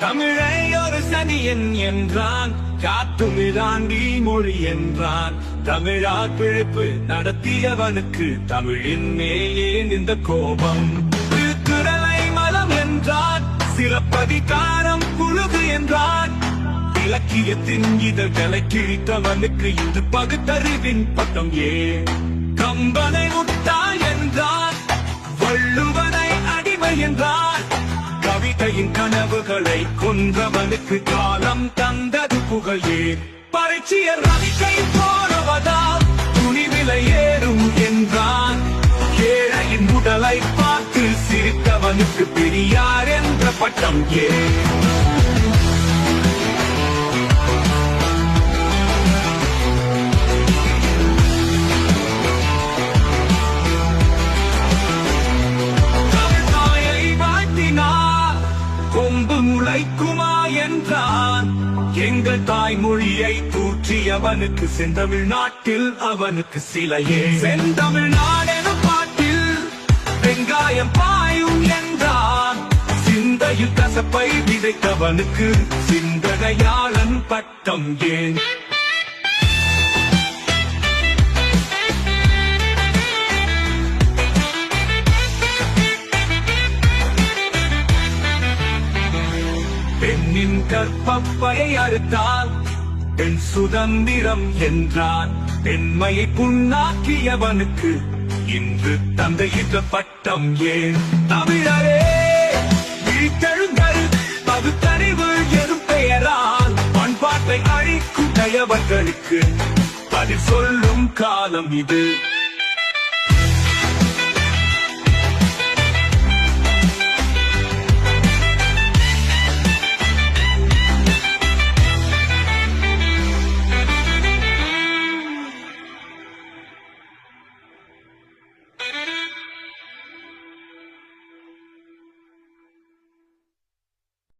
தமிழை ஒரு சனியன் என்றான், காத்துமிராண்டி மொழி என்றான். தமிழால் பிழைப்பு நடத்தியவனுக்கு தமிழின் மேலே இந்த கோபம். திருக்குறளை மலம் என்றான், சிறப்பதிகாரம் புழுகு என்றான். இலக்கியத்தின் இதழ்களை கிழித்தவனுக்கு இது பகுத்தறிவின் பட்டம் ஏன்? கம்பனை முட்டாள் என்றான், வள்ளுவனை அடிமை என்றான். கவிதையின் கனவுகளை கொன்றவனுக்கு காலம் தந்தது புகழே. பரிச்சியர் ரவிக்கை போடுவதால் துணிவிலை ஏறும் என்றான். ஏழையின் உடலை பார்த்து சிரித்தவனுக்கு பெரியார் என்ற பட்டம் ஏன்? கொம்பு முளைக்குமா என்றான். எங்கள் தாய்மொழியை தூற்றியவனுக்கு செந்தமிழ்நாட்டில் அவனுக்கு சிலையே. செந்தமிழ்நாடென பாட்டில் வெங்காயம் பாயும் என்றான். சிந்தையில் கசப்பை விதைத்தவனுக்கு சிந்தனையாளன் பட்டம் ஏன்? பெண்ணின் கற்பப்பையை அறுத்தால் பெண் சுதந்திரம் என்றான். பெண்மையை புண்ணாக்கியவனுக்கு இன்று தந்தையிட்ட பட்டம் ஏன்? தமிழரே விழித்தெழுங்கள், பகுத்தறிவு எனும் பெயரால் பண்பாட்டை அழிக்கும் தயவர்களுக்கு பதில் சொல்லும் காலம் இது.